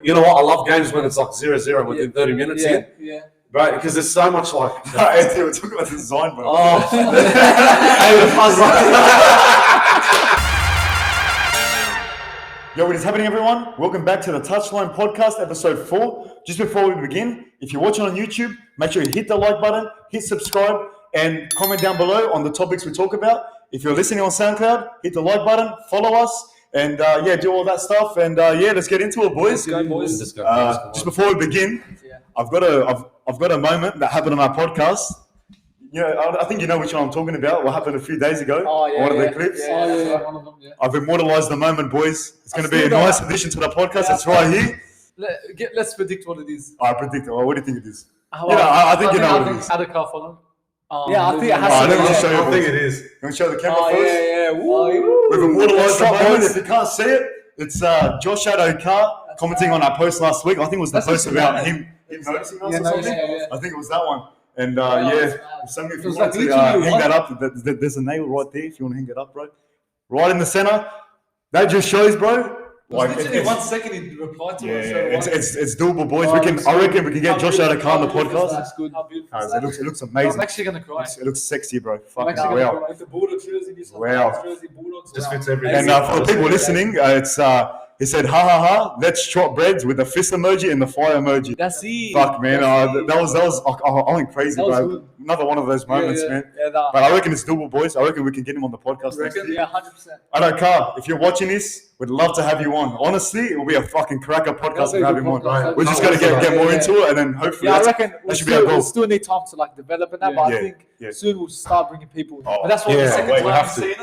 You know what? I love games when it's like 0-0 within 30 minutes in. Yeah. Right, because there's so much like... Anthony, we're talking about the design, bro. Yo, what is happening, everyone? Welcome back to the Touchline podcast, episode 4. Just before we begin, if you're watching on YouTube, make sure you hit the like button, hit subscribe, and comment down below on the topics we talk about. If you're listening on Soundcloud, hit the like button, follow us, and do all that stuff. And let's get into it, boys. Let's go, boys. Just before we begin, I've got a moment that happened on our podcast. You know, I think you know which one I'm talking about. What happened a few days ago? One of the clips. One of them. Yeah. I've immortalized the moment, boys. It's going to be a nice addition to the podcast. It's right here. Let's predict what it is. I predict it. What do you think it is? I think you know what it is. Add a car for them. I think it has to be. I think it is. You want to show the camera first? Yeah. We've immortalized the moment. If you can't see it, it's Josh Adokar commenting on our post last week. I think it was the post about him noticing us or something. Yeah. I think it was that one. And some if you want to hang that up, there's a nail right there if you want to hang it up, bro. Right in the center. That just shows, bro. Like literally 1 second he replied to us. It's doable, boys. I reckon we can get Josh Adokar on the podcast. That's good. How beautiful is that? It looks amazing. I'm actually gonna cry. It looks sexy, bro. I'm actually gonna cry. The Bulldogs jersey, jersey, Bulldogs. Just fits everything. And for the people listening, it's he said, ha ha ha, let's chop breads with the fist emoji and the fire emoji. That's it. Fuck, man. That was I went crazy, bro. Good. Another one of those moments, man. Yeah, but I reckon it's doable, boys. I reckon we can get him on the podcast. Yeah, 100%. Adokar, if you're watching this, we'd love to have you on. Honestly, it will be a fucking cracker podcast to have him on. We're just going to get more into it, and then hopefully I reckon we'll still need time to develop in that, but I think soon we'll start bringing people in. But that's what the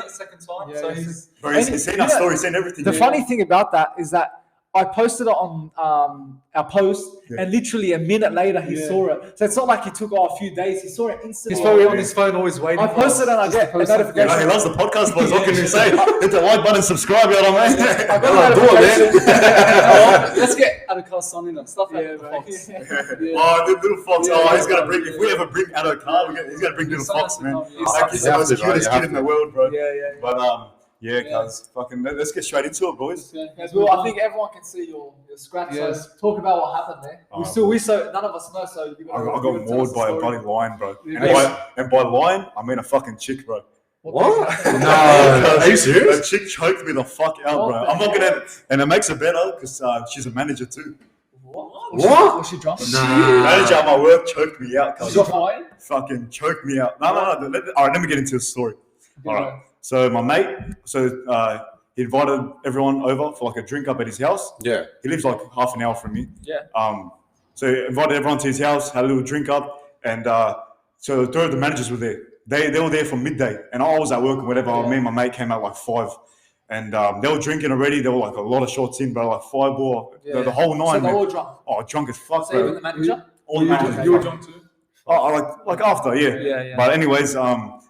second time. So he's seen our story, he's seen everything. The funny thing about that is that I posted it on our post, and literally a minute later he saw it. So it's not like he took a few days; he saw it instantly. He's probably on his phone, always waiting. I posted and I get a notification. He loves the podcast, boys. What can you say? Hit the like button, subscribe, you know what I mean? I got a notification. Let's get Adokar son in and stuff like that. Oh, the little fox! He's gonna bring. If we ever bring Adokar, he's gonna bring little fox, man. He's the most cutest kid in the world, bro. But cuz fucking let's get straight into it, boys. Well, I think everyone can see your scratch. So talk about what happened there. None of us know. So I got mauled by a bloody lion, bro. And by lion, I mean a fucking chick, bro. What? No, are you serious? A chick choked me the fuck out, bro. I'm not gonna, and it makes it better because she's a manager too. What? Was she drunk? Manager at my work choked me out. She got fired? Fucking choked me out. No. All right, let me get into the story. All right. So my mate, he invited everyone over for a drink up at his house. Yeah. He lives half an hour from me. Yeah. So he invited everyone to his house, had a little drink up, and so 3 of the managers were there. They were there from midday, and I was at work or whatever. Me and my mate came out 5, and they were drinking already. There were a lot of shots in, bro, fireball, the whole nine. So they were drunk. Oh, drunk as fuck, so bro. even the manager? All the managers. You were drunk too? Oh, like after, yeah. But anyways,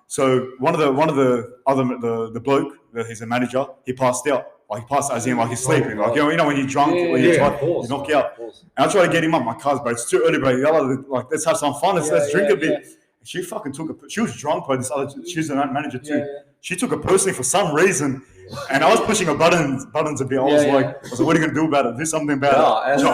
so one of the bloke, he's a manager. He passed out. He passed as in he's sleeping. You know when you're drunk, when you're tired, you knock you out. And I try to get him up my cars, bro. It's too early, bro. Let's have some fun. Let's drink a bit. Yeah. She fucking she was drunk, bro. She's the manager too. Yeah. She took it personally for some reason. And I was pushing her buttons a bit. I was like, what are you gonna do about it? Do something about it. She's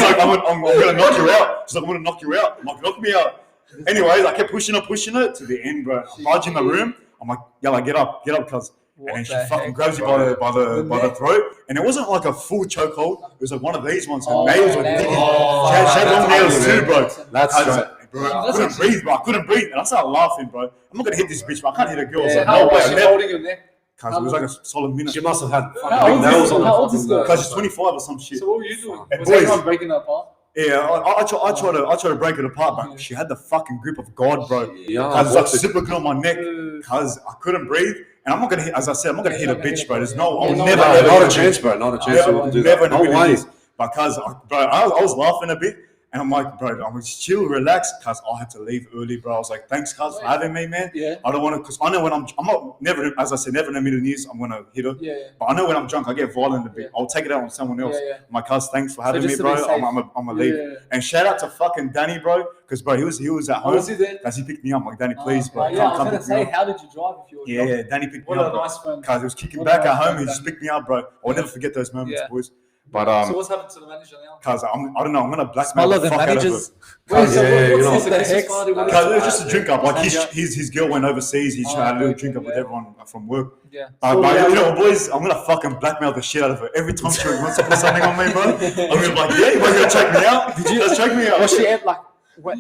like, I'm gonna knock you out. She's like, I'm gonna knock you out. I'm like, knock me out. Anyways, I kept pushing her to the end, bro. I'm barging in the room. I'm like, get up, cuz. And then she fucking grabs you by the throat. And it wasn't like a full chokehold. It was one of these ones. Her nails were digging. She had long nails too, bro. That's right. Bro, I couldn't breathe, bro. And I started laughing, bro. I'm not gonna hit this bitch, bro. I can't hit a girl. So how was she holding your neck? Cuz it was a solid minute. She must have had fucking nails on her. How old is that? Cuz she's 25 or some shit. So what were you doing? Was everyone breaking her apart? Yeah, I try to break it apart, but she had the fucking grip of God, bro. Cuz it's super good on my neck, cuz I couldn't breathe. And I'm not gonna hit, as I said, I'm not gonna hit a bitch, bro. There's I'll never not a chance, bro. Not a chance. Never in a million years. Because, bro, I was laughing a bit, And I'm like, bro, I'm like, chill, relax, cuz I had to leave early, bro. I was like, thanks, cuz, for having me, man. Yeah. I don't want to, because I know when I'm not, never, as I said, never in a million years, I'm going to hit her. Yeah. But I know when I'm drunk, I get violent a bit. I'll take it out on someone else. Yeah. My cuz, thanks for having me, just to bro. be safe. I'm going to leave. Yeah. And shout out to fucking Danny, bro, because, bro, he was at home. Was he there? As he picked me up, I'm like, Danny, please, bro. Yeah, I was come going to pick me say, up. how did you drive if you were drunk? Yeah, Danny picked me What up. a nice friend. Because he was kicking What a back nice at home. friend, He just Danny. picked me up, bro. I'll never forget those moments, Yeah. boys. But So what's happened to the manager now? cause I don't know, I'm gonna blackmail Smaller the than fuck out of managers. it. What's what the Christmas heck? party? What is Cause it it? was just a drink up. Like Yeah. his girl went overseas. He just had a little okay, drink up with yeah. everyone from work. Yeah. But you know, what, boys, I'm gonna fucking blackmail the shit out of her every time she wants to put something on me, bro. I'm gonna be like, yeah, you want to check me out? Did you just check me out? Was she like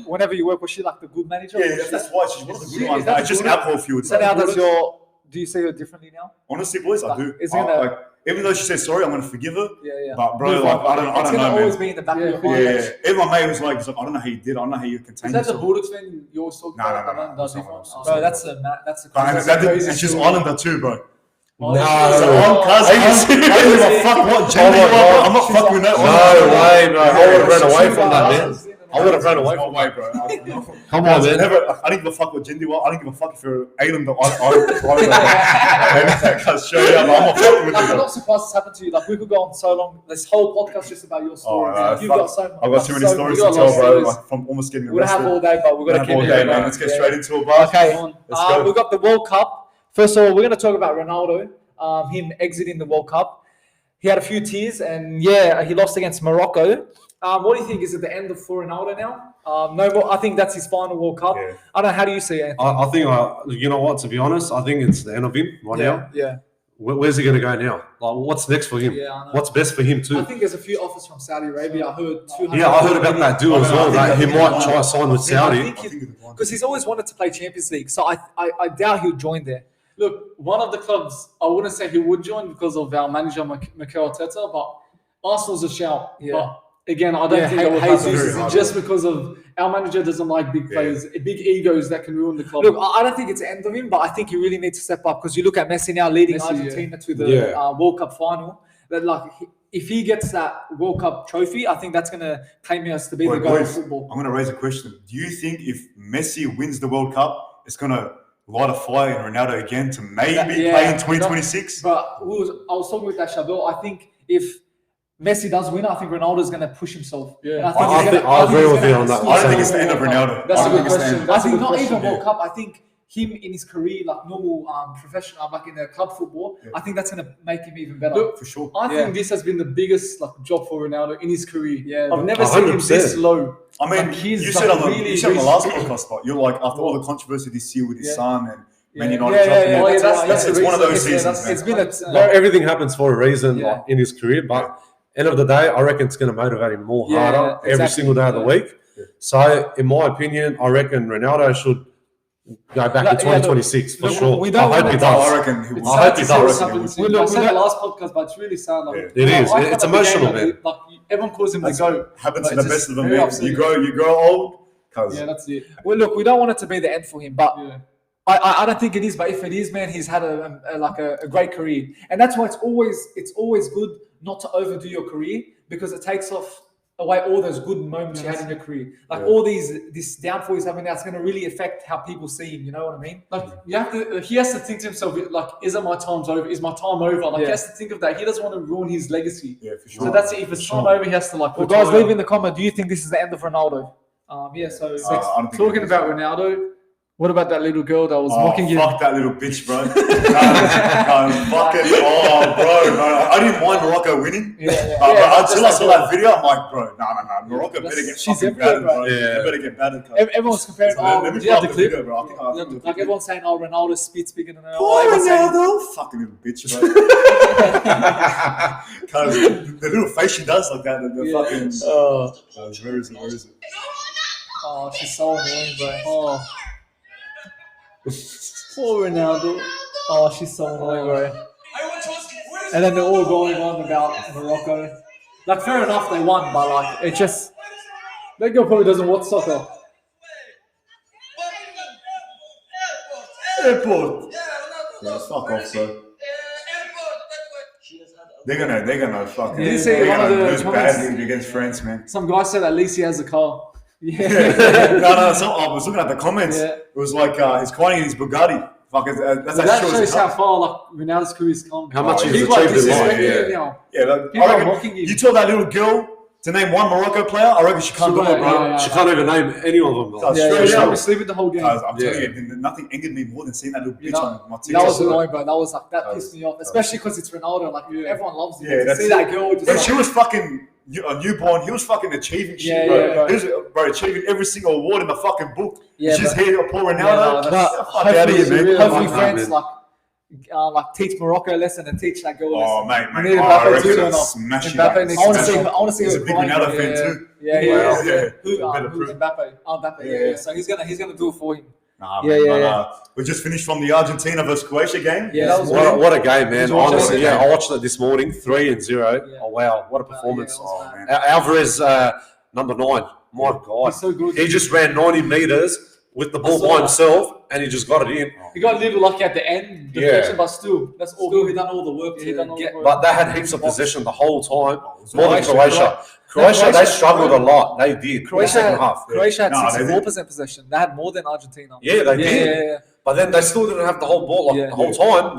whenever you work? Was she like the good manager? Yeah, that's why she's one of the good ones. Is that It's just good? alcohol fueled. So now that's your. Do you say her differently now? Honestly, boys, I do. Is it gonna- Like, even though she says sorry, I'm gonna forgive her. Yeah. But bro, like, I don't It's know, gonna always man. be in the back Yeah, of your mind. Yeah, even my mate was like, I don't know how you did. I don't know how you contained Is that the yourself. Bulldogs fan you always talk No, about? no, no. That's Someone different. else. Bro, that's a crazy. And she's Islander too, bro. Oh, No. So Oh, I don't give a fuck what gender you are. I'm not fucking with that. No way, bro. I would have Yeah, run away she's from that, like- man. I would have run away No from way, that. bro. Come on, man. I don't give a fuck what gender you are. I don't give a fuck if you're Islander or Islander. Straight up, I'm not fucking with Like, I'm you. not surprised this happened to you. Like, we could go on so long. This whole podcast just about your story. Oh, You've fuck. got so much. I've got too many so- stories you to got tell, lots of bro. stories. Like, from almost getting We're gonna have arrested. all day, but we're We're gonna gonna have all keep day, it. man. Let's get straight into it, bro. Okay, Let's go. we've got the World Cup. First of all, we're going to talk about Ronaldo, him exiting the World Cup. He had a few tears, and yeah, he lost against Morocco. What do you think? Is it the end for Ronaldo now? No more. I think that's his final World Cup. Yeah. I don't know. How do you see it? I think, you know what, to be honest, I think it's the end of him right now. Yeah. Where's he going to go now? Like, what's next for him? Yeah, I know. What's best for him, I too? think there's a few offers from Saudi Arabia. I heard 200. Yeah, I heard about that deal as well, that he might try to sign with Saudi. Because he's always wanted to play Champions League, so I doubt he'll join there. Look, one of the clubs, I wouldn't say he would join because of our manager, Mikel Arteta, but Arsenal's a shout. Yeah. But again, I don't think that would Jesus happen is just because of our manager doesn't like big players, big egos that can ruin the club. Look, I don't think it's the end of him, but I think he really needs to step up because you look at Messi now leading Messi, Argentina to the Yeah. World Cup final. That if he gets that World Cup trophy, I think that's going to claim us to be the goal of football. I'm going to raise a question. Do you think if Messi wins the World Cup, it's going to light a fire in Ronaldo again to maybe play in 2026? But I was talking with that Chabot. I think if Messi does win, I think Ronaldo's going to push himself. Yeah. And I agree with you on that. I don't think it's the end of Ronaldo. That's I a don't good think it's the question. end. I That's a think good not even question, World Cup. I think him in his career, like normal professional, like in the club football, I think that's going to make him even better. Look, For sure. I think this has been the biggest job for Ronaldo in his career. Yeah, I've never seen him 100%. this low. I mean, Like, he's you said on the really last podcast, but you're like, after all the controversy this year with his son and Man United yeah, jumping in, that's it's the one of those reason. seasons, man. It's been a Well, everything happens for a reason Yeah. like, in his career, but end of the day, I reckon it's going to motivate him more harder every exactly. single day of the week. So, in my opinion, I reckon Ronaldo should go back in 2026 for Look, sure. we don't I hope want he to- I does. reckon he will. I hope he It's sad to does. see what's happened to him. We I look- said we the look- last podcast, but it's really sad. Like, Yeah. It is. I It's felt like emotional, the game, man. like, everyone calls him the GOAT. Happens to but the it's best of them, very man. upsetting. You grow old, cause Yeah, that's it. Well, look, we don't want it to be the end for him, but Yeah. I don't think it is. But if it is, man, he's had a great career, and that's why it's always good not to overdo your career because it takes away all those good moments you had in your career. Like all this downfall he's having now, it's going to really affect how people see him. You know what I mean? Like you have to, he has to think to himself, like, is it my time's over? Is my time over? Like he has to think of that. He doesn't want to ruin his legacy. yeah, for sure. So that's it. If it's time over, he has to Well, retire. guys, leave in the comment. Do you think this is the end of Ronaldo? So I don't think Talking it is. about Ronaldo, what about that little girl that was mocking you? Fuck that little bitch, bro. no, fucking, bro. No, I didn't mind Morocco winning. But until I saw that video, I'm like, bro, no. Morocco better get she's fucking everywhere, battered, bro. bro. Yeah. They better get battered. cuz. Everyone's comparing. Let me do you have play the the clip? video, bro. I think Like everyone's saying, Ronaldo spits bigger than her. Poor Everyone's saying- Ronaldo. Fucking little bitch, bro. Because the little face she does like that, the fucking. Where is it? Oh, she's so annoying, bro. Oh, poor Ronaldo. Oh, she's so annoying, bro. And then they're all going on about Morocco. Like, fair enough, they won, but like, it just That girl probably doesn't watch soccer. Airport. Yeah, fuck off, bro. They're gonna fucking Did you see one of the lose comments? badly against France, man. Some guy said at least he has a car. Yeah. No. So I was looking at the comments. Yeah. It was like he's crying in his Bugatti. Fuck, that's That shows shows how far like Ronaldo's career's come. How much he's People are achieved in life. disrespecting Yeah. him now. Yeah, like, People I are reckon mocking him. you tell that little girl to name one Morocco player, I reckon she can't do it, bro. Yeah. She can't even name any of them. So Yeah, straight yeah, up. I was sleeping the whole game. I'm telling you, nothing angered me more than seeing that little bitch on my TikTok. That was annoying, bro. That was like that pissed me off, especially because it's Ronaldo. Like everyone loves him. Yeah, To that's see it. that girl just And like, she was fucking a newborn. He was fucking achieving shit, Yeah, bro. yeah, bro. He was, bro, achieving every single award in the fucking book. Yeah, She's bro. here to poor Ronaldo. no, Get the that's- fuck out of here, man. hopefully Yeah, France man. like teach Morocco a lesson and teach that girl a Oh, lesson. mate. We need I Mbappe reckon to they'll turn up. smash you. Mbappe like, needs to smash you. I want to see He's her a big crying. Ronaldo fan too. Yeah. Yeah. Who's proof. Mbappe? Oh, Mbappe. Yeah. So he's gonna do it for him. Nah, Yeah, man, yeah, but, we just finished from the Argentina versus Croatia game. Yeah, that was What a game, man. Did you watch Honestly, it? yeah, I watched it this morning, 3-0. Yeah. Oh, wow. What a performance. Yeah, it was Oh, man. Alvarez, number 9. My God. He's so good. He just ran 90 meters with the ball saw by that. himself, and he just got it in. He got a little lucky at the end, Yeah. deflection, but still, that's all. Still, he done all the work Yeah, he to done all get. the work. But they had heaps of possession the whole time, So more than Croatia. Croatia, they struggled a lot. They did. In the second half. Croatia had No, they 64% possession. They had more than Argentina. Yeah, they did. Yeah. But then they still didn't have the whole ball like, Yeah. the whole time.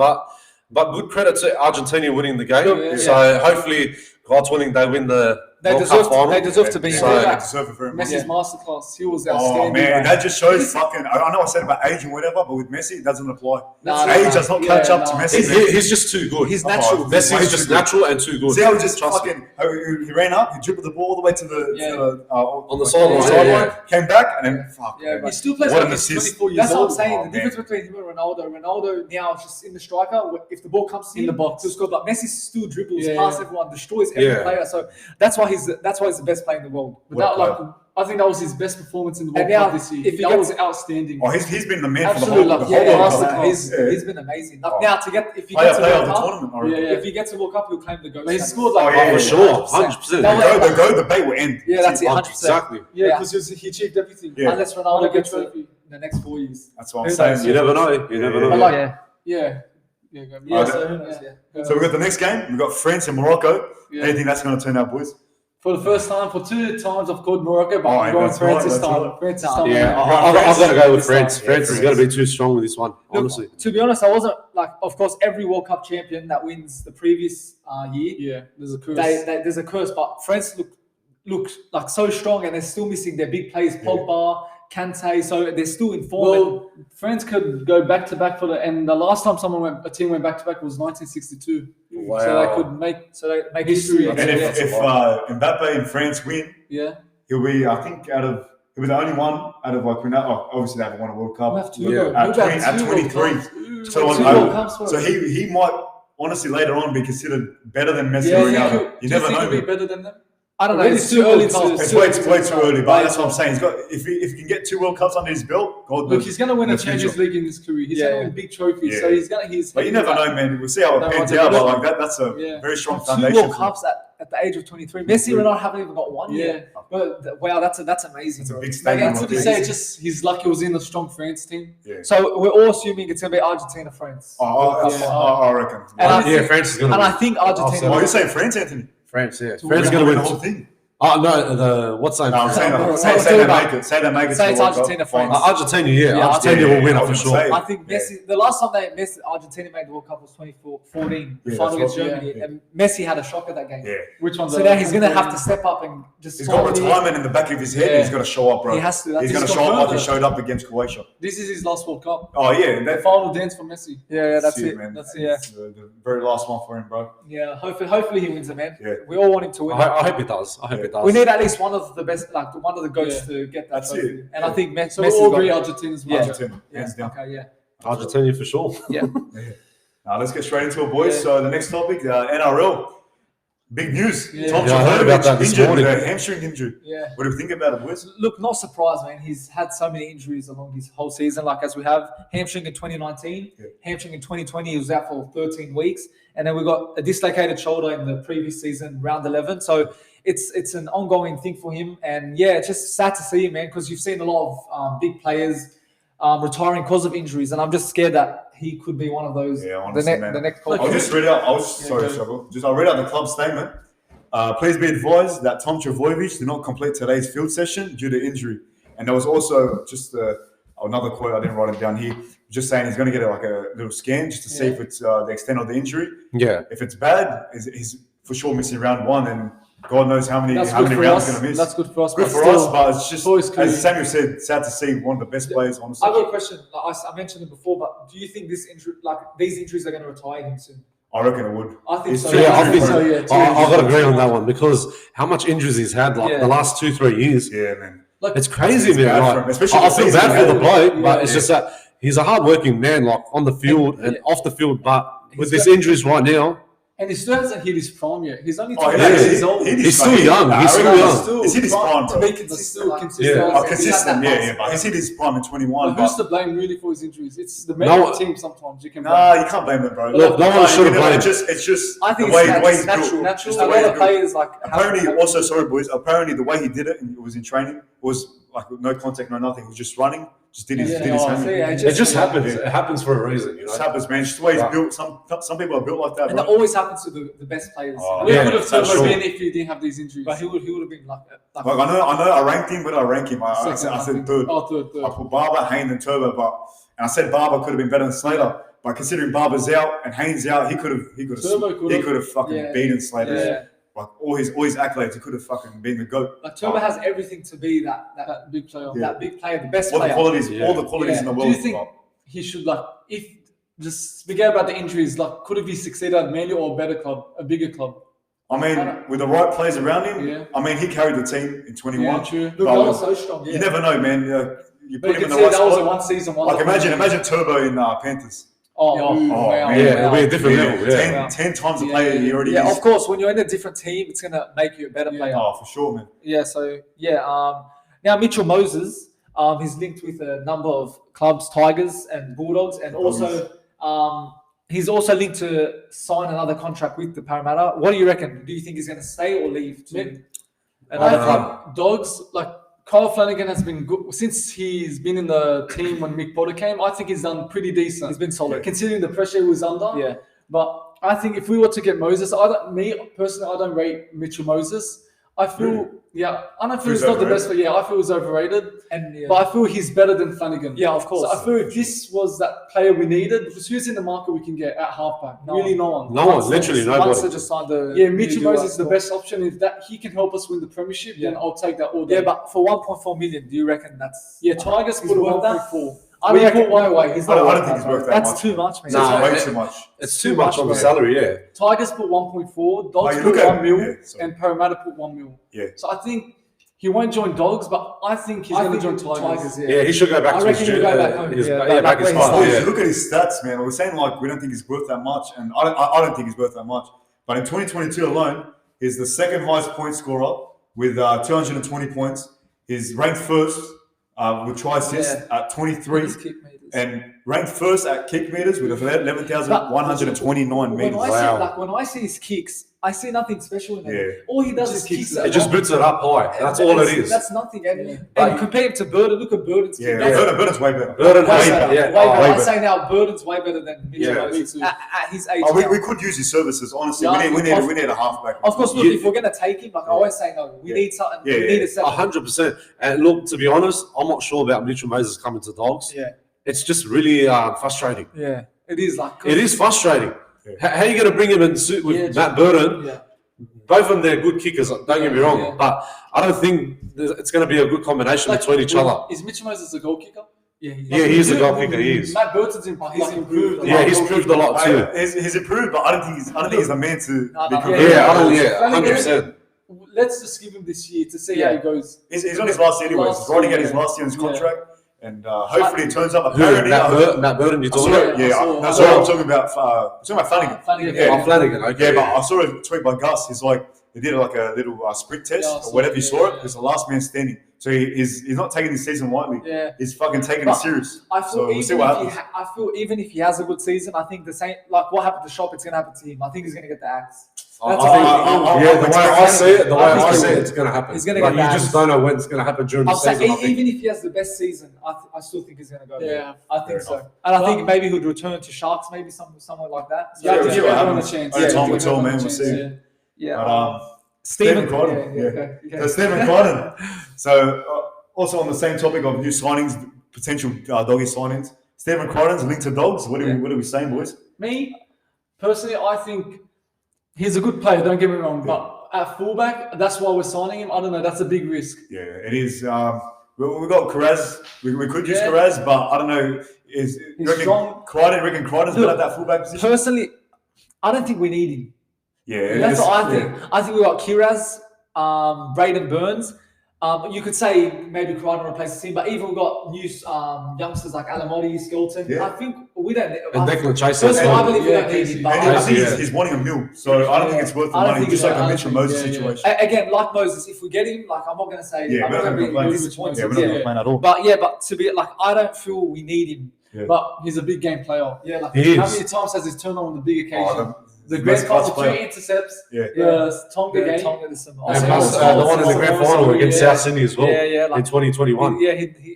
But good credit to Argentina winning the game. Yeah. So hopefully, God's willing, they win the They World deserve Cup final. they deserve to be in So- there. They deserve it very much. Messi's masterclass. He was Oh outstanding. man, that just shows fucking. I know I said about age and whatever, but with Messi, it doesn't apply. Nah, Age nah, does not yeah, catch up to nah. Messi. man. He's just too good. He's natural. Messi's Messi's way just too natural and too good. See how he just Trust me. fucking he ran up, he dribbled the ball all the way to the Yeah. on the sideline, yeah. came back and then fuck. Yeah, man. he still plays What like an he's assist. 24 years That's what I'm old. saying. Oh, The difference between him and Ronaldo now is just in the striker. If the ball comes to In him, the box. he'll score. But Messi still dribbles Yeah, past yeah. everyone, destroys every Yeah. player. So that's why he's the best player in the world. Without, What a like, I think that was his best performance in the World And now, Cup this year. if he That gets- was outstanding. Oh, he's been the man for the Absolute whole love. the Yeah, whole World masterclass. Cup. He's been amazing. Like, Oh. now if he Player gets a of World the Cup, tournament. I Yeah, reckon. yeah. if he gets a World Cup, he'll claim the GOAT. But he status. scored like Oh, yeah, For yeah. sure, 100%. That was- The go debate will end. Yeah, that's it. 100%. Exactly. Yeah, Yeah. because he achieved everything. Yeah. Unless Won Ronaldo a good gets it trophy. in the next 4 years. That's what I'm Who saying. knows? You never know. You never know. But like, Yeah. yeah. Yeah, go. Yeah, Oh, so that- who knows? Yeah. So we got the next game. We got France and Morocco. Yeah. How do you think that's going to turn out, boys? For the first time, for 2 times, I've called Morocco, but Oh, I'm going that's France right, this that's time. right. France this Nah. time. Yeah, I've I've got to go with France. Yeah, France is going to be too strong with this one, Look, honestly. to be honest, I wasn't like. Of course, every World Cup champion that wins the previous year, Yeah, there's a curse. there's a curse. But France look like so strong, and they're still missing their big players, Pogba, Kante. So they're still in form. Well, France could go back to back and the last time a team went back to back was 1962. Wow. So they could make history. And Yeah. if Mbappe and France win, Yeah. he'll be, I think, he'll be the only one out of like, obviously they haven't won a World Cup. We'll have two. Yeah. We'll At have 20 at two 23. World Cups. So, Two I- World Cups for so us. he might honestly later on be considered better than Messi Yeah, or you Ronaldo. could- You do you never think know. he'll be man. better than them? I don't know. Really, It's too early to. It's way too early, but that's what I'm saying. He's got if he can get 2 World Cups under his belt, God Look, knows. he's going to win in a the Champions future. League in his career. He's Yeah. going to win big trophies. Yeah. So he's going to. But you never know, man. We'll see how No, it pans I out. don't But know. like that's a Yeah. very strong Two foundation. World for him. Cups at the age of 23. Messi and Ronaldo haven't even got one Yeah. yet. But wow, that's amazing. It's a bro. big Maybe statement. that's what they say. It's just he's lucky he was in a strong France team. Yeah. So we're all assuming it's going to be Argentina, France. I reckon. And I Yeah, think- France is going to And win. I think Argentina. Oh, you're saying France, Anthony? France, yeah. We're France is gonna going win to the win. whole thing. Oh, no, what's that? No, I'm saying No, say it's they all make it. Say they make it. Say to it's the World Cup Argentina, final. France. Argentina, yeah. Yeah, Argentina will win I it for would sure. say. I think Messi. The last time Argentina made the World Cup was 2014, the Yeah, final that's against what- Germany, yeah. and Messi had a shocker that game. Yeah. Which one's So now he's going to have to step up and just. He's got finally- retirement in the back of his head. Yeah. He's got to show up, bro. He has to. That's He's going to his show up like he confirmed. showed up against Croatia. This is his last World Cup. Oh yeah, The that final dance for Messi. Yeah, that's it, it. man. That's it. Yeah, It's, the very last one for him, bro. yeah. Hopefully he wins it, man. Yeah. We all want him to win. I hope it does. I hope Yeah. it does. We need at least one of the best, like one of the goats Yeah. to get that That's trophy. it. And I think Messi. So we all agree got- Argentina's Yeah. winning. Argentina, hands down. Okay, yeah. Argentina for sure. Now let's get straight into it, boys. Yeah. So the next topic, NRL. Big news. Yeah. Tom Yeah, I heard about that Trbojevic this injured with morning. a hamstring injury. Yeah. What do you think about it, boys? Look, not surprised, man. He's had so many injuries along his whole season. Like as we have hamstring in 2019, Yeah. hamstring in 2020, he was out for 13 weeks, and then we got a dislocated shoulder in the previous season, round 11. So it's an ongoing thing for him, and yeah, it's just sad to see him, man, because you've seen a lot of big players retiring because of injuries, and I'm just scared that he could be one of those. Yeah, honestly, man. The next. I'll just read out. I'll read out the club statement. Please be advised that Tom Trbojevic did not complete today's field session due to injury. And there was also just another quote, I didn't write it down here, just saying he's going to get a little scan just to see if it's the extent of the injury. Yeah. If it's bad, he's for sure missing round 1, and God knows how many rounds he's going to miss. That's good for us. Good for us, but it's just, as Samuel said, sad to see one of the best players, honestly. I've got a question. I mentioned it before, but do you think these injuries are going to retire him soon? I reckon it would. I think so. Yeah, I think so. Yeah, I've got to agree on that one because how much injuries he's had the last 2-3 years. Yeah, man. It's crazy, man. I feel bad for the bloke, but it's just that he's a hard-working man, on the field and off the field. But with these injuries right now, and he still hasn't hit his prime yet. He's only 20 years old. He's still young. He's still young. He's hit his prime, to be consistent. Consistent, yeah. He's hit his prime in 21. But who's to blame really for his injuries? It's the medical team. Sometimes you can. Nah, you can't blame them, bro. Look, no one should blame. It's just I think the way he's natural. built. A lot of players apparently, also sorry boys. Apparently, the way he did it, and it was in training, was like no contact, no nothing. He was just running. Just did his hand. It just happens. It happens for a reason. It just happens, man. It's just the way he's built. Some people are built like that, and bro. it always happens to the best players. We would have Turbo been if he didn't have these injuries. But he would have been like I know. I ranked him, but I rank him. I said third. Oh, third. I put Barber, Haynes, and Turbo, and I said Barber could have been better than Slater. But considering Barber's out and Haynes out, he could have fucking beaten Slater. Yeah. Like all his accolades, he could have fucking been the GOAT. Like Turbo has everything to be that big player, that big player, the best player. All the qualities in the world. Do you think he should if just forget about the injuries? Could have he succeeded at Man U or a better club, a bigger club? I mean, with the right players around him, I mean, he carried the team in 21. Yeah, true. Look, I was so strong. You never know, man. You put him in the right spot. That was a one season. Like imagine Turbo in Panthers. Man. It'll be a different level. 10 times the player he already is. Yeah, of course. When you're in a different team, it's gonna make you a better player. Oh, for sure, man. Yeah. So now Mitchell Moses, he's linked with a number of clubs, Tigers and Bulldogs, and also he's also linked to sign another contract with the Parramatta. What do you reckon? Do you think he's going to stay or leave to another club? Dogs Kyle Flanagan has been good since he's been in the team when Mick Potter came. I think he's done pretty decent. He's been solid considering the pressure he was under. Yeah, but I think if we were to get Moses, I don't rate Mitchell Moses. I feel, I don't feel he's not the best, but I feel he's overrated. But I feel he's better than Flanagan. Yeah, of course. So I feel if this was that player we needed, because who's in the market we can get at halfback? No one. No one, literally nobody. Once they just signed Mitchell Moses is the best option. If that he can help us win the Premiership, then I'll take that all day. Yeah, but for 1.4 million, do you reckon that's... Yeah, Tigers put 1.4. I don't think it's worth that That's much. too much, man. Nah, way too much. It's too much on the salary, yeah. Tigers put 1.4, Dogs put 1 mil, and Parramatta put 1 mil. Yeah. So I think he won't join Dogs, but I think he's going to join Tigers. Yeah, he should go back to his back his spot. Look at his stats, man. We're saying we don't think he's worth that much, and I don't think he's worth that much. But in 2022 alone, he's the second highest point scorer with 220 points. He's ranked first with try assist at 23 and ranked first at kick meters with 11,129 meters. When I see his kicks, I see nothing special in it. All he does is kicks. It just boots it up high. That's all it is. That's nothing. And compare him to Burden. Look at Burden's kick. Burden's way better. I say now Burden's way better than Mitchell Moses at his age. We could use his services, honestly. We need a halfback. Of course, look, if we're going to take him, I always say no. We need something. We need a second. 100%. And look, to be honest, I'm not sure about Mitchell Moses coming to Dogs. Yeah. It's just really frustrating. Yeah, it is. It is frustrating. Yeah. How are you going to bring him in suit with Matt Burden? Yeah. Both of them, they're good kickers. Don't get me wrong, but I don't think it's going to be a good combination between each other. Is Mitchell Moses a goal kicker? Yeah, he's a goal kicker. He is. Matt Burton's improved. Yeah, he's improved a lot too. He's improved, but I don't think he's the man to be improved. Yeah, 100%. Let's just give him this year to see how he goes. He's on his last year anyway. He's riding out his last year on his contract. And hopefully it turns up. Apparently, Matt Burden, you're talking about? I'm talking about Flanagan. Flanagan. Okay. Yeah, but I saw a tweet by Gus. He's like, they did like a little sprint test or whatever you saw it. It's the last man standing. So he's not taking this season lightly. Yeah. He's fucking taking it serious. I feel even if he has a good season, I think the same, like what happened to Shop, it's going to happen to him. I think he's going to get the axe. The way I see it, it's going to happen. He's going to like, get you just don't know when it's going to happen during the season. Even if he has the best season, I still think he's going to go. Yeah, I think so. And I think maybe he'll return to Sharks, maybe somewhere like that. Yeah, to give everyone a chance. Time will tell, man. We'll see. Yeah. Stephen Crichton. So Stephen Crichton. So also on the same topic of new signings, potential doggy signings. Stephen Crichton's linked to Dogs. What are we saying, boys? Me, personally, I think he's a good player, don't get me wrong, but at fullback, that's why we're signing him. I don't know, that's a big risk. Yeah, it is. We've got Carraz. We could use Carraz, but I don't know. He's strong. Reckon Crichton's better at that fullback position? Personally, I don't think we need him. Yeah. That's what I think. I think we've got Kiraz, Braden Burns. You could say maybe Crichton replaces him, but even we've got new youngsters like Alamotti, Skelton. Yeah. I think we don't. And Declan Chase. Personally, I believe we don't need him. I think he's wanting $1 million, so I don't think it's worth the money. Just like a Mitchell Moses situation. Again, like Moses, if we get him, like I'm not going to say. Yeah, I'm not going to be disappointed. Yeah, we're not going to complain at all. But to be like, I don't feel we need him. Yeah. But he's a big game player. Yeah, like he how is. many times has he turned on the big occasion? The Best grand final, class player. 3 intercepts. Yeah. The Tonga game. Tonga, there's some. And plus, the one in the grand final against South Sydney as well in 2021.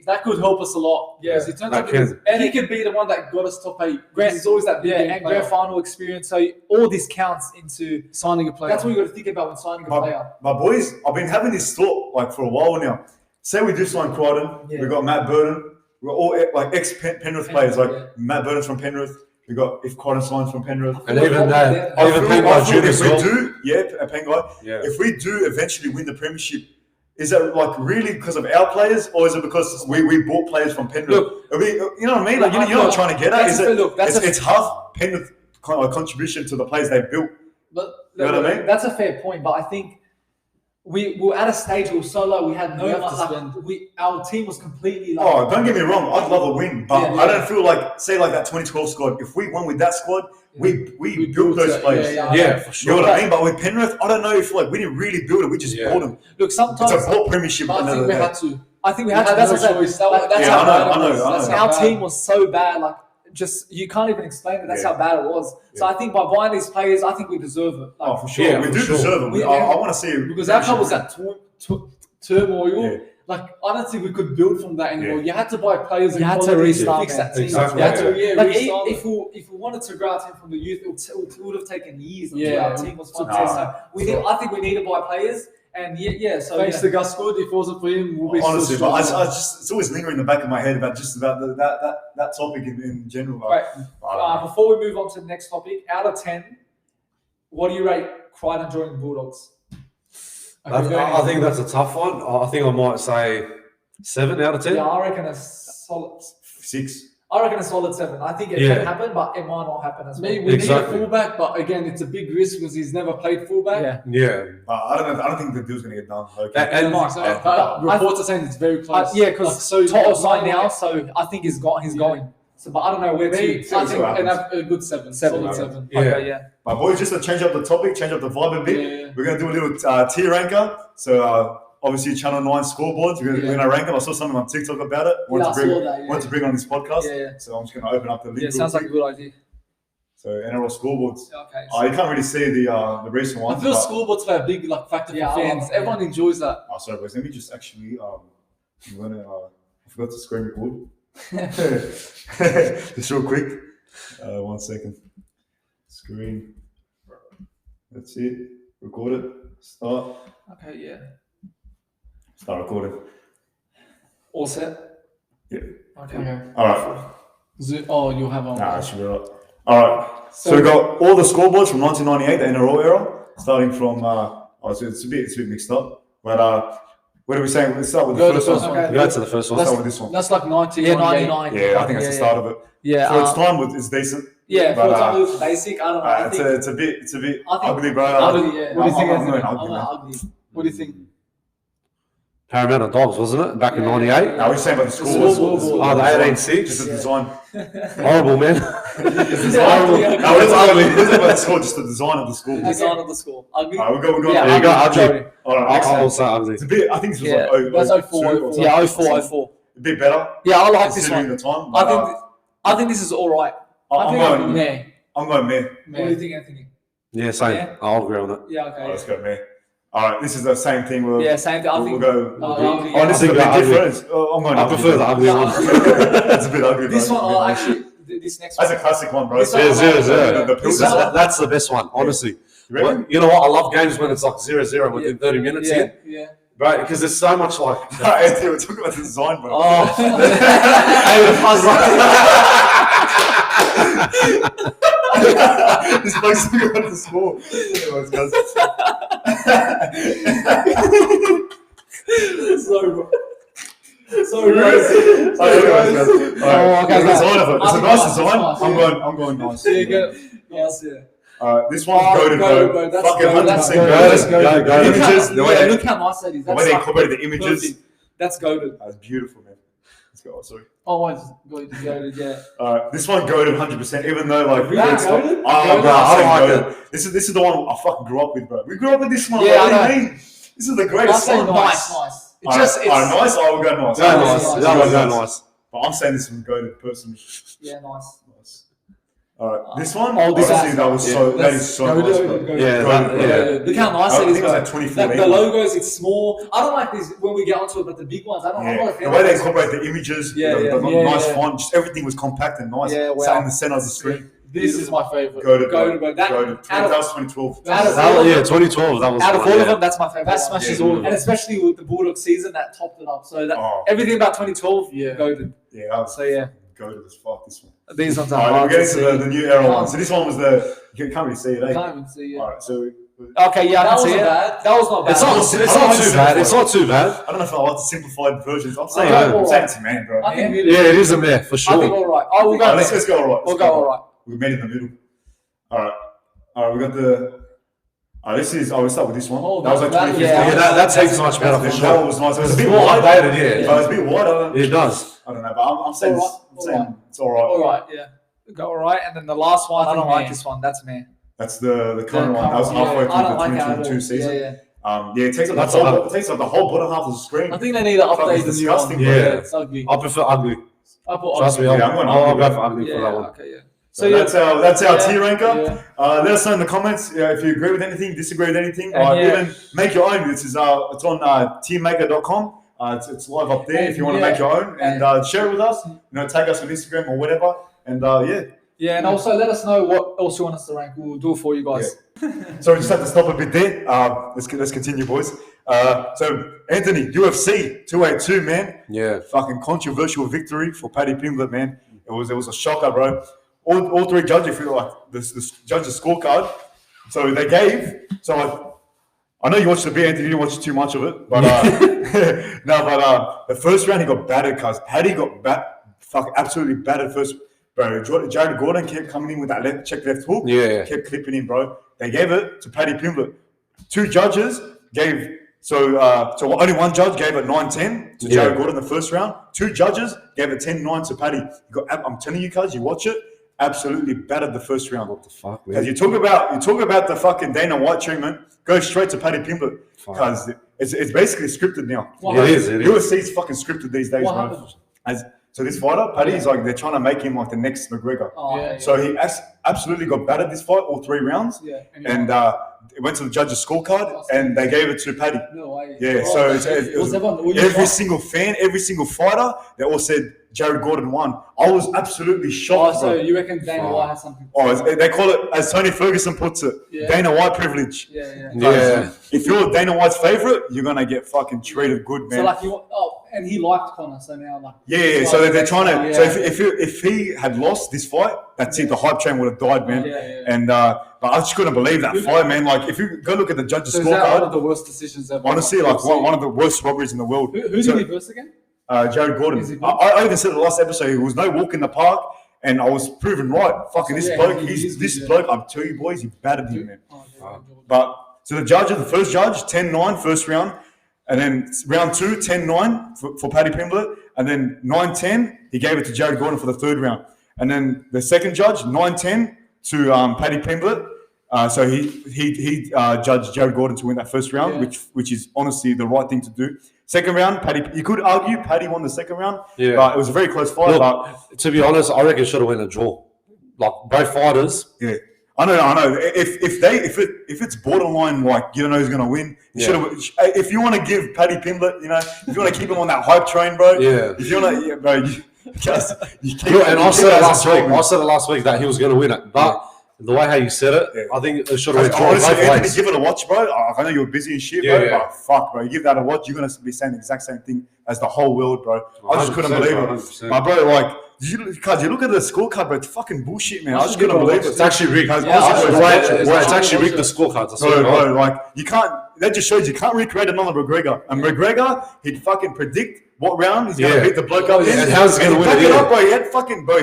That could help us a lot. Yeah, he turns out and he could be the one that got us top 8. He's always that big game and player. grand final experience. So all this counts into Signing a player. That's what you got to think about when signing a player. But boys, I've been having this thought like for a while now. Say we do sign Crichton, we've got Matt Burton, we've got all like ex-Penrith players, like Matt Burton's from Penrith. We got if Crichton signs from Penrith, and even that, even Penguin Junior as well. Penguin. Yeah. If we do eventually win the Premiership, is that like really because of our players, or is it because we bought players from Penrith? Look, you know what I mean? Like you know what I'm trying to get at? Is it's half Penrith contribution to the players they built. But you know what I mean? That's a fair point, but I think we were at a stage we were so low. We had no our team was completely. Don't get me wrong. I'd love a win, but I don't feel like like that 2012 squad. If we won with that squad, we built those players. Yeah, for sure. You know what I mean? But with Penrith, I don't know if we didn't really build it. We just bought them. Look, sometimes it's a bought Premiership. I think we had to. I think we had to. That's I know. Our team was so bad. Like, just you can't even explain it. That's how bad it was. So I think by buying these players, I think we deserve it. Like, for sure, we do deserve it. I want to see it because our club was at turmoil. Yeah. Like I don't think we could build from that anymore. You had to buy players. You had to restart fix that team. Exactly. You had to, like if we wanted to grow our team from the youth, it would have taken years until our team was fine. So I think we need to buy players. And so thanks to Gus Good. If it wasn't for him, we'll be honestly. So but I just it's always lingering in the back of my head about that topic in general. Right. Before we move on to the next topic, out of 10, what do you rate Crichton joining the Bulldogs? I think that's a tough one. I think I might say 7 out of 10. Yeah, I reckon a solid 6. I reckon a solid 7. I think it can happen, but it might not happen as well. We need a fullback, but again, it's a big risk because he's never played fullback. Yeah. I don't think the deal's going to get done. Reports are saying it's very close. Because Toto's signed now, so I think he's going. So, but I don't know where to. I think a good 7. Solid 7. Yeah. But boys, just to change up the topic, change up the vibe a bit, we're going to do a little tier ranker. So, obviously, Channel 9 scoreboards. We're going to rank them. I saw something on TikTok about it. Want to bring on this podcast. So I'm just going to open up the link. Yeah, sounds like a good idea. So NRL scoreboards. Okay. You can't really see the recent ones. I feel scoreboards play a big factor for fans. Everyone enjoys that. Oh, sorry, boys. Let me just actually. I'm gonna. I forgot to screen record. Just real quick. 1 second. Screen. That's it. Record it. Start. Okay. Yeah. Start recording. All set? Yeah. Okay. All right. You'll have on. Nah, it should be all right. All right. So we got all the scoreboards from 1998, the NRL era, starting from. It's a bit mixed up, but what are we saying? Let's start with the first one. Okay. Go to the first one. Let's start with this one. That's like 1999. Yeah, I think that's the start of it. Yeah. For its time, it's decent. Yeah, for its time, it was basic. I don't know. I think it's a bit ugly, bro. Ugly, yeah. What do you think? Ugly. What do you think? Parramatta Dogs, wasn't it? Back in 98? No, we're saying about the scoreboard. The 18-6. Just the design. Horrible, man. It's horrible. No, it's ugly. It wasn't about the score, just the design of the score. Design of the score. Ugly. Alright, we'll go. Yeah, you got ugly. Alright, I'll say ugly. It's a bit, I think this was that's 04. Yeah, 04. A bit better. Yeah, I like this one. The time, I think this is alright. I'm going meh. What do you think, Anthony? Yeah, same. Yeah. I'll agree on it. Yeah, okay. Let's go, man. All right, this is the same thing. Same thing. I think we'll go. ugly, This is a bit different. I'm going. I prefer the ugly one. It's a bit ugly. This one, actually, this next one. That's a classic one, bro. Yeah, 0-0. The That's the best one, honestly. You You know what? I love games when it's like 0-0 within 30 minutes. Yeah. Right, because there's so much like. Anthony, we're talking about the design, bro. This bloke's talking about the score. Anyways, guys. So racist. The design of it. It's a nice design. I'm going nice. Yeah, go. Nice, yeah. This one's goated, bro. That's Fucking goated. 100% goated. Go. The images, Look how nice that is. the way they incorporated the images. Perfect. That's goated. That's beautiful, man. Let's go. Sorry. Oh, it's goated, yeah. This one goated 100%, even though like Really? it's not- Goated? Oh, bro, I I like like it. This is the one I fucking grew up with, bro. We grew up with this one. Yeah, What do I you mean? This is the greatest Nice, song. nice. It's Nice. I will go nice. Go nice. But I'm saying this one goated personally. Yeah, nice. All right, this one. this Honestly, is- that is so nice, bro. Yeah. Look how nice I it think is. it was bro. like 2014. The logos, it's small. I don't like these when we get onto it, but the big ones, I'm not a fan The way of they those. incorporate the images, Yeah, the yeah. nice Yeah. font, just everything was compact and nice. Yeah, wow. Sat in the center of the screen. This is my favorite. Goated, Goated, bro. That was 2012. Yeah, 2012. That was out of fun, all yeah. of them, that's my favorite. That smashes all of them. And especially with the Bulldogs season, that topped it up. So that Oh. everything about 2012, Yeah. goated. Yeah, that was So yeah, goated as fuck. This one. these ones are All right, hard we're to getting see. to the new era one. So this one was you can't really see it, I eh? can't even see it. All right, so Okay, yeah, I That can see wasn't it. bad. That was not bad. It's not too bad. It's not too bad. I don't know if I like the simplified versions. I'm saying, Yeah. I'm saying it's a man, bro. I think Yeah, it is a mare for I think sure. all right. Oh, we'll go. All right, let's go all right. We'll go all right. We met in the middle. All right, we got the. We'll start with this one. Oh, that was like that- 2015. yeah, that takes much better for That sure. was nice. It was a bit It's more wide. updated, yeah. But it's a bit wide. It does. I don't know, but I'm saying, All right, I'm saying all right. it's all right. All right, yeah. Go all right, and then the last one. I don't think like man. this one. That's me. That's the current one. That was Yeah, halfway I through don't the like it at 2022 all. season. Yeah. It takes up That's the whole bottom half of the screen. I think they need to Fuck, update it's the new one. disgusting, bro. Yeah. It's ugly. I prefer ugly. I put Trust me, ugly. I'm going I'll ugly, go bro. for ugly for that one. Okay, yeah. So that's our tier ranker. Yeah. Let us know in the comments if you agree with anything, disagree with anything, And or yeah. even make your own. It's on teammaker.com. It's live up there if you want to Yeah. make your own and share it with us. Tag us on Instagram or whatever. And Yeah, and also let us know what else you want us to rank. We'll do it for you guys. So we just have to stop a bit there. Let's continue, boys. So Anthony, UFC 282, man. Yeah. Fucking controversial victory for Paddy Pimblett, man. It was a shocker, bro. All three judges feel like the judges' scorecard. So they gave. So I know you watched the bit, Anthony. You didn't watch too much of it, but the first round he got battered, cuz Paddy got absolutely battered first. Bro, Jared Gordon kept coming in with that check left hook. Yeah. Kept clipping in, bro. They gave it to Paddy Pimblett. Two judges gave. So only one judge gave it 9-10 to Jared Gordon in the first round. Two judges gave it 10-9 to Paddy. I'm telling you guys, you watch it, absolutely battered the first round. What the fuck, man? Because you talk about the fucking Dana White treatment, go straight to Paddy Pimblett. Because it's basically scripted now. It is. UFC's fucking scripted these days, What bro. happened? So this fighter, Paddy's like, they're trying to make him like the next McGregor. Oh, So he absolutely got battered this fight, all three rounds. Yeah. And it went to the judge's scorecard, and they gave it to Paddy. No way. Yeah, Oh, so okay. it was everyone- every single fan, every single fighter, they all said Jared Gordon won. I was absolutely Oh, shocked, so bro. you reckon Dana White has something? They call it, as Tony Ferguson puts it, Yeah. Dana White privilege. Yeah. Yeah. If you're Dana White's favorite, you're gonna get fucking treated good, man. So like and he liked Connor, so now like. Yeah. So they're trying to. Yeah. So if he had lost this fight, that's it. The hype train would have died, man. Yeah. And but I just couldn't believe that fight, man. Like if you go look at the judges' So is that one of scorecard, the worst decisions ever? honestly, like one of the worst robberies in the world. Who did he verse again? Jared Gordon. Is he good? I even said in the last episode, it was no walk in the park, and I was proven right. Fucking this Yeah, bloke, he is this good, bloke, I tell you boys, he battered him, man. Oh, But so the first judge, 10-9 first round, and then round 2, 10-9 for Paddy Pimblett, and then 9-10, he gave it to Jared Gordon for the third round. And then the second judge, 9-10 to Paddy Pimblett. So he judged Jared Gordon to win that first round, which is honestly the right thing to do. Second round, Paddy. You could argue Paddy won the second round, but it was a very close fight. Look, to be honest, I reckon it should have went a draw. Like both fighters. Yeah, I know. If it's borderline, like you don't know who's gonna win, you should have. If you want to give Paddy Pimblett, if you want to keep him on that hype train, bro. Yeah. If you want to, bro, you keep. And I said it last week. I said it last week that he was going to win it, but the way how you said it, I think it should have went honestly, both ways. give it a watch, bro. I know you're busy and shit, bro. But fuck, bro, you give that a watch, you're gonna be saying the exact same thing as the whole world, bro. I just couldn't believe it, 100%. my bro. Like, you look at the scorecard, bro. It's fucking bullshit, man. I just couldn't believe it. It's actually rigged. It's actually rigged the scorecards. Bro, like you can't. That just shows you can't recreate another McGregor. And McGregor, he'd fucking predict what round he's gonna beat the bloke up in. And how's he gonna win it? Up, bro. He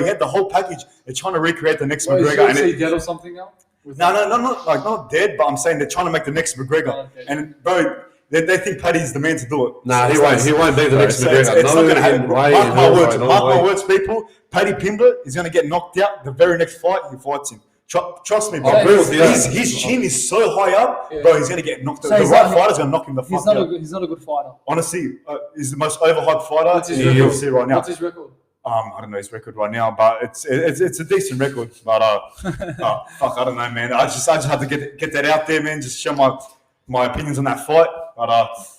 had the whole package. They're trying to recreate the next McGregor. Is he dead or something now? No, not dead. But I'm saying they're trying to make the next McGregor. Oh, okay. And bro, they think Paddy's the man to do it. Nah, he won't be the next McGregor. It's not gonna happen. Mark my words, people. Paddy Pimblett is gonna get knocked out the very next fight he fights him. Trust me, bro. His chin is so high up, bro. He's gonna get knocked out. The right fighter's gonna knock him the fuck out. He's not a good fighter. Honestly, he's the most overhyped fighter in the UFC right now. What's his record? I don't know his record right now, but it's a decent record. But fuck, I don't know, man. I just had to get that out there, man. Just show my opinions on that fight. But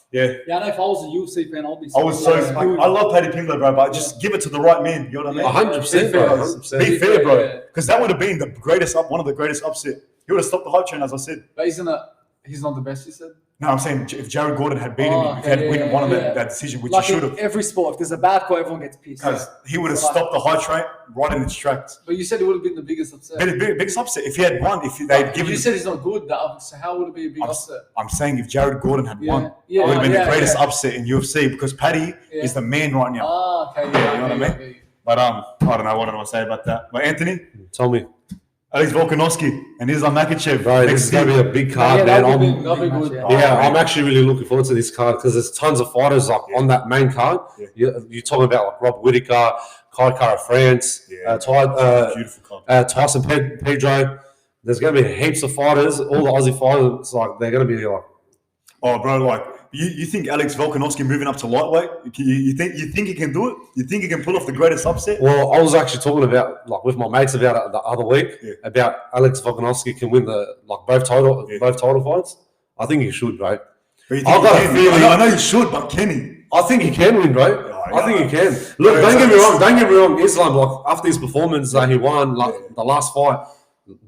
yeah. Yeah, I know if I was a UFC fan, I'd be. I love Paddy Pimblett, bro, but just give it to the right man. You know what I mean? 100%, bro. 100%. Be fair, bro. Because that would have been one of the greatest upset. He would have stopped the hype train, as I said. But he's not the best, you said? No, I'm saying if Jared Gordon had beaten him, if he had won that decision, which he should have. Every sport, if there's a bad call, everyone gets pissed. Because he would have stopped the hype train right in its tracks. But you said it would have been the biggest upset. Biggest upset. If he had won, they'd given. You said he's not good, so how would it be a big upset? I'm saying if Jared Gordon had won, it would have been the greatest upset in UFC because Paddy is the man right now. Ah, okay. You know what I mean? But I don't know what I want to say about that. But Anthony, tell me. Alex Volkanovski and Islam Makhachev. Bro, this is going to be a big card, man. I'm actually really looking forward to this card because there's tons of fighters on that main card. Yeah. You're talking about like Rob Whittaker, Kai Kara France, Tyson Pedro. There's going to be heaps of fighters. All the Aussie fighters, like they're going to be like. Oh, bro, like. You think Alex Volkanovski moving up to lightweight? You think he can do it? You think he can pull off the greatest upset? Well, I was actually talking about with my mates about it the other week about Alex Volkanovski can win both title fights. I think he should, bro. I've got a feeling. I know he should, but can he? I think he can win, bro. I think he can. Look, don't get me wrong. Islam, after his performance that he won, the last fight,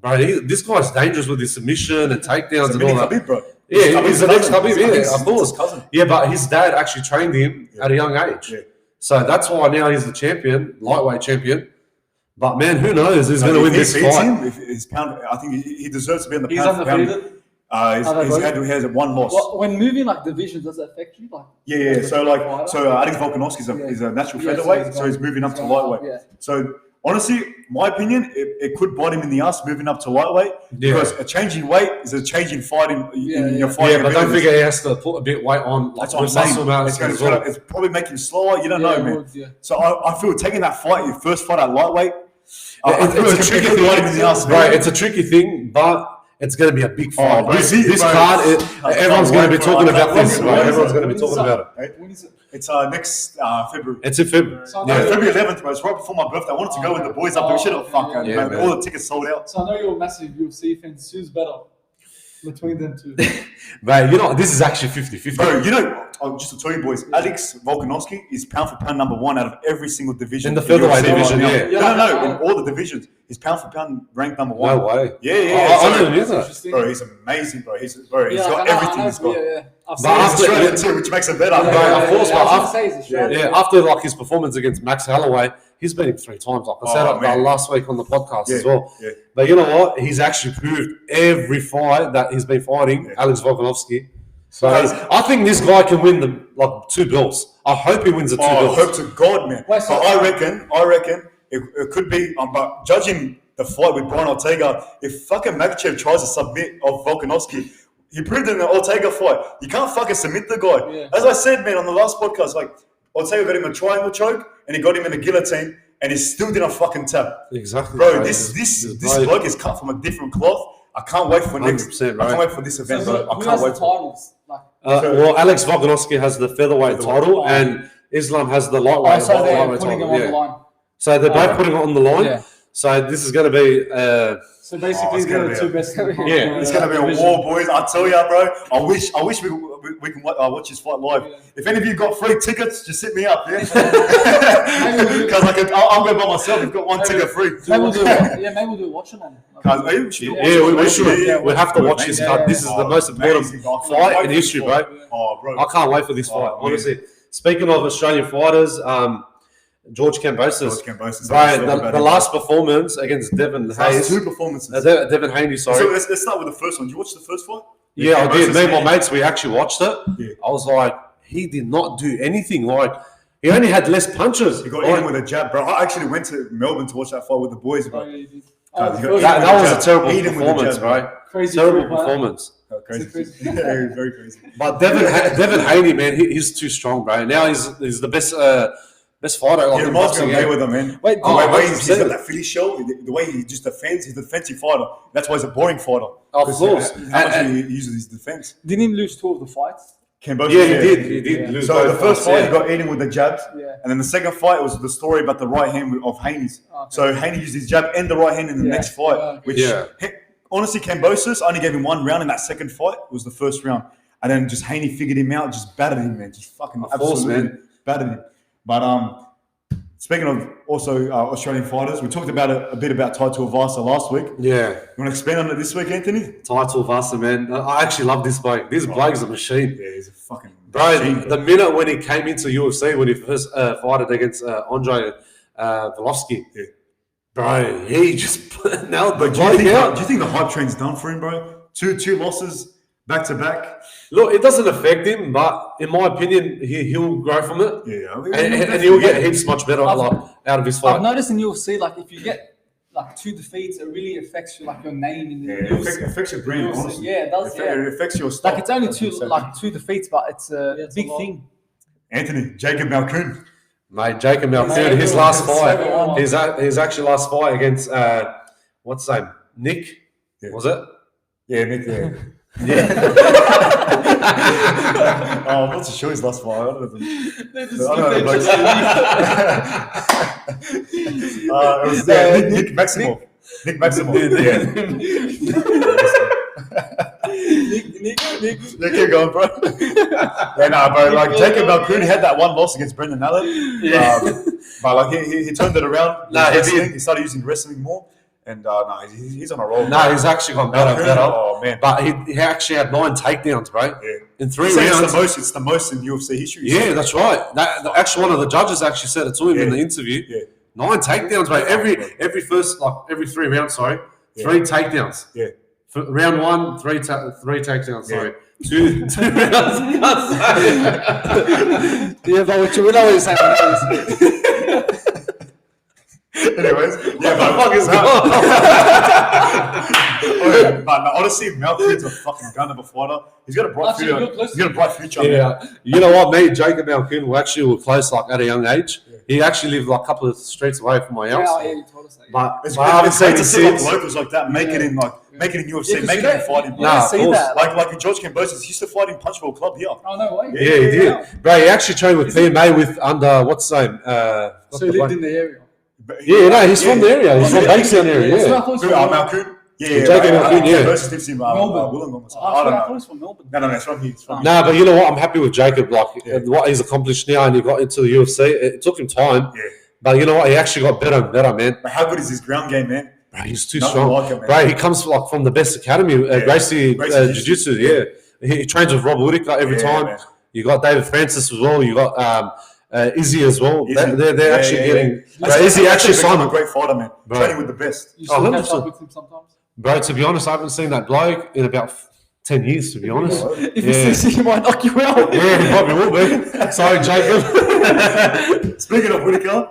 bro, this guy's dangerous with his submission and takedowns and all that. Khabib, bro. Yeah, he's the next Khabib, of course. Yeah, but his dad actually trained him at a young age. Yeah. So that's why now he's the champion, lightweight champion. But man, who knows? Who's going to win this fight? I think he deserves to be in the he's pound for pound. He has one loss. When moving divisions, does that affect you? Yeah. So Alex Volkanovski is a natural featherweight, so he's moving up to lightweight. Yeah. So honestly, my opinion, it could bite him in the ass moving up to lightweight because a change in weight is a change in fighting. In your fighting but don't forget he has to put a bit weight on. That's what I'm saying. It's probably making him slower. You don't know, man. So I feel taking that fight, your first fight at lightweight, it's a tricky thing. Right, it's a tricky thing, but it's going to be a big fight. This card, everyone's going to be talking about this. Everyone's going to be talking about it. When is it? It's next February. It's in February. February 11th, bro. It's right before my birthday. I wanted to go with the boys up there. We should have all the tickets sold out. So I know you're a massive UFC fan. Who's better between them two? Mate, this is actually 50-50. Bro, just to tell you boys, Alex Volkanovski is pound for pound number one out of every single division. In the featherweight division, No, in all the divisions. He's pound for pound ranked number one. No way. Yeah. I didn't know that. Bro, he's amazing, bro. He's got everything he's got. But he's Australian too, which makes it better. Of course, after his performance against Max Holloway, he's beat him 3 times. Like I said last week on the podcast as well. Yeah. But you know what? He's actually proved every fight that he's been fighting, Alex Volkanovski. So I think this guy can win the 2 belts. I hope he wins the 2 belts. I hope to God, man. But I reckon it could be. But judging the fight with Brian Ortega, if fucking Makhachev tries to submit of Volkanovski, he proved in the Ortega fight, you can't fucking submit the guy. Yeah. As I said, man, on the last podcast, Ortega got him a triangle choke and he got him in a guillotine and he still didn't fucking tap. Exactly. Bro, this bloke is cut from a different cloth. I can't wait for next. I can't wait for this event. So I can't wait for well, Alex Volkanovski has the featherweight title and Islam has the lightweight. So they're putting him on the line. So they're both putting it on the line. Yeah. So this is going to be. So basically, the two best. Yeah, it's going to be a war, boys. I tell you, bro. I wish we can watch this fight live. Yeah. If any of you got free tickets, just hit me up, yeah. Because I'm going by myself. We've got one ticket free. Maybe we'll do watching on. We should. We have to watch this card. This is the most important fight in history, bro. Oh, bro. I can't wait for this fight. Honestly, speaking of Australian fighters, George Kambosos. Right, the last performance against Devin Hayes. Two performances. Devin Haney, sorry. So let's start with the first one. Did you watch the first fight? Yeah, I did. Me and my mates, we actually watched it. Yeah. I was like, he did not do anything. Like, he only had less punches. He got eaten with a jab, bro. I actually went to Melbourne to watch that fight with the boys, bro. That was a terrible performance, bro. Crazy terrible performance. Oh, crazy. Very crazy. But Devin Haney, man, he's too strong, bro. Now he's the best fighter. Like, he reminds me of Mayweather, man. Wait, the way he's got that Philly show, the way he just defends, he's a defensive fighter. That's why he's a boring fighter. Of course. How much he uses his defense. Didn't he lose 2 of the fights? Kambosos, he did lose. So the first fight, he got eaten with the jabs. Yeah. And then the second fight was the story about the right hand of Haney's. Okay. So Haney used his jab and the right hand in the next fight. Which, honestly, Kambosos only gave him 1 round in that second fight. It was the first round. And then just Haney figured him out, just battered him, man. Just fucking absolutely battered him. But speaking of also Australian fighters, we talked about a bit about Tai Tuivasa last week. Yeah. You want to expand on it this week, Anthony? Tai Tuivasa, man. I actually love this bloke. This bloke is a machine. Yeah, he's a fucking machine. The minute when he came into UFC, when he first fought against Andre Volkovsky, bro, he just nailed the bloke out. Do you think the hype train's done for him, bro? Two losses back to back. Look, it doesn't affect him, but in my opinion, he'll grow from it. Yeah, and he'll get heaps much better out of his fight. I've noticed in UFC, like if you get like 2 defeats, it really affects your name in the UFC. It affects your brand, honestly. Yeah, it does. It affects your stock. Like it's only 2 defeats, but it's a big thing. Anthony, Jacob Malkoun. Mate, Jacob Malkoun, his last fight, his actually last fight against what's his name? Nick, was it? Yeah, Nick. Yeah. I'm not so sure his last fight. I don't know. It was Nick Maximov. Nick Maximov. Nick, keep going, bro. Bro. Like Jacob Malkoun had that 1 loss against Brendan Allen. But like he turned it around. He started using wrestling more. And he's on a roll. No, he's actually gone better. Oh man! But he actually had 9 takedowns, bro. Yeah. In 3 rounds. It's the most in UFC history. Yeah, that's right. Actually, one of the judges actually said it to him in the interview. Yeah. 9 takedowns, bro. Every 3 rounds. Sorry, 3 takedowns. Yeah. For round 1, 3 takedowns. Sorry. 2 rounds. Yeah, but we know what you're saying. Anyways, but honestly, Malkoun's a fucking gun of a fighter. He's got a bright future. He's got a bright future. Yeah, you know what, me, Jacob Malkoun, were close like at a young age. Yeah. He actually lived like a couple of streets away from my house. Yeah, you told us that. But I haven't seen to see locals like that make it in UFC, make it in fighting. Nah, of course. Like George Kambosos, he used to fight in Punchbowl Club here. Oh no way. Yeah, he did. Bro, he actually trained with PMA with under what's his name? So he lived in the area. He's from the area. He's from Bankstown area. Yeah. Malkoun. Yeah, Jacob Malkoun. Yeah. Versus lives in Melbourne. I don't know. He's from Melbourne. No, it's from here. Nah, but you know what? I'm happy with Jacob. Like what he's accomplished now, and he got into the UFC. It took him time. Yeah. But you know what? He actually got better and better, man. But how good is his ground game, man? Bro, he's too strong. Like him, bro, he comes from the best academy, Gracie Jiu-Jitsu. Yeah. He trains with Rob Whittaker every time. Man. You got David Francis as well. You got Izzy as well. They're actually getting. Izzy actually signed a great fighter, man. Bro. Training with the best. You still catch up with him sometimes? Bro, to be honest, I haven't seen that bloke in about 10 years, to be honest. If he sees you, he might knock you out. Yeah, he probably will be. Sorry, Jacob. Speaking of Whittaker,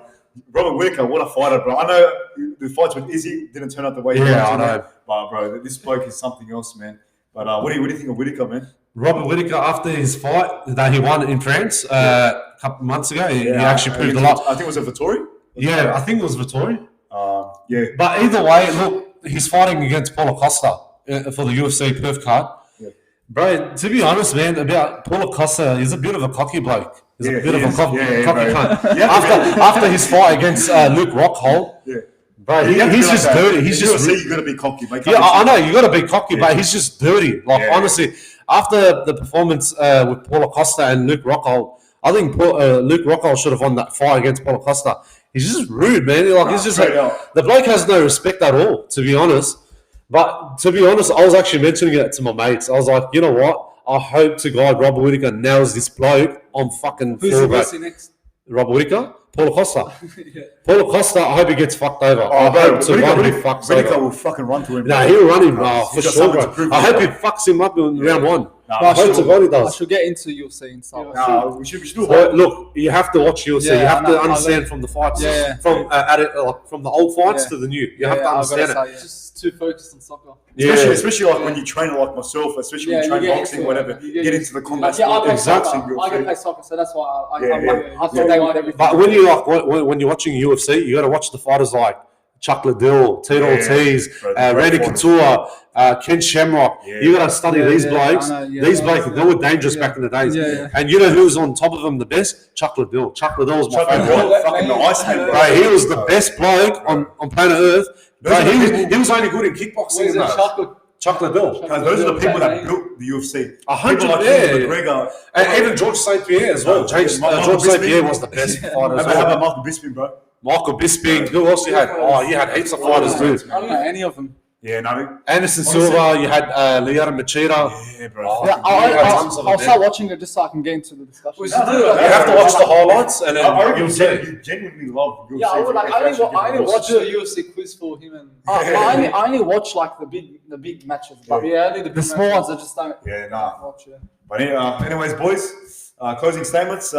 Robert Whittaker, what a fighter, bro. I know the fights with Izzy didn't turn out the way he wanted. Yeah, I know. But, bro, this bloke is something else, man. But what do you think of Whittaker, man? Robert Whittaker, after his fight that he won in France a couple of months ago, he actually proved a lot. I think it was a Vittori? Yeah, I think it was Vittori. Yeah. But either way, look, he's fighting against Paulo Costa for the UFC Perth card. Yeah. Bro, to be honest, man, about Paulo Costa, he's a bit of a cocky bloke. He's a bit of a cocky cunt. After his fight against Luke Rockhold, Bro, he's just dirty. He's just. You got to be cocky, mate. Yeah, I know you got to be cocky, but he's just dirty. Like honestly, after the performance with Paulo Costa and Luke Rockhold, I think Luke Rockhold should have won that fight against Paulo Costa. He's just rude, man. Like he's just the bloke has no respect at all, to be honest. But to be honest, I was actually mentioning it to my mates. I was like, you know what? I hope to God Robert Whittaker nails this bloke on fucking. Who's the next? Robert Whittaker? Paulo Costa. Yeah. Paulo Costa, I hope he gets fucked over. I hope to God he fucks over. Whittaker will fucking run to him. Nah, he'll run him for sure, bro. I hope he fucks him up in round one. I hope to God he does. I should get into UFC and stuff. We should look, you have to watch UFC. You have to understand from the fights, from the old fights to the new. You have to understand it. Just too focused on soccer. Especially like when you train like myself, especially when you train boxing, whatever, you get into the combat sport. Exactly. I can play soccer, so that's why I stay with everything. But when you're watching UFC, you got to watch the fighters like Chuck Liddell, Tito Ortiz, Randy Couture, Ken Shamrock. You got to study these blokes. These blokes, they were dangerous back in the days. And you know who was on top of them the best? Chuck Liddell. Chuck Liddell was my favorite. Fucking the Iceman, bro. He was the best bloke on planet Earth. Bro, he was only good in kickboxing. Chuck Liddell. Those are the people that built the UFC. 100, like McGregor. And even George St. Pierre as well. George St. Pierre was the best fighter as well. How about Michael Bisping, bro? Michael Bisping. Who else you had? Oh, you had heaps of fighters, dude. I don't know any of them. Yeah, no. Anderson Silva, you had Lyoto Machida. Yeah, bro. I'll start watching it just so I can get into the discussion. You have to watch the highlights and then you'll see. You genuinely love UFC. Yeah, I only watch the UFC quiz for him and I only watch like the big matches. But only the small ones I just don't watch. Yeah. But anyways, boys, closing statements.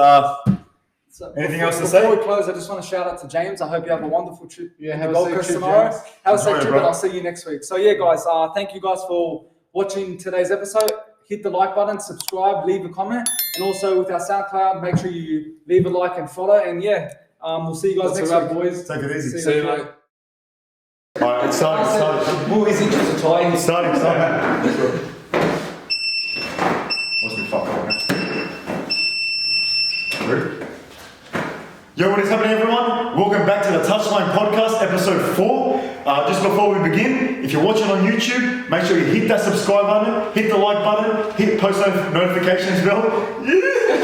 Anything else to say? Before we close, I just want to shout out to James. I hope you have a wonderful trip. Have a Gold Coast tomorrow. Have a safe trip, and I'll see you next week. So yeah, guys, thank you guys for watching today's episode. Hit the like button, subscribe, leave a comment, and also with our SoundCloud, make sure you leave a like and follow. And we'll see you guys next week, boys. Take it easy. See you later. All right, it's starting. Movies interested to try. Starting. What's the fuck on? Ready? Yo, what is happening, everyone? Welcome back to the Touchline Podcast, episode 4. Just before we begin, if you're watching on YouTube, make sure you hit that subscribe button, hit the like button, hit post notifications bell. Yeah!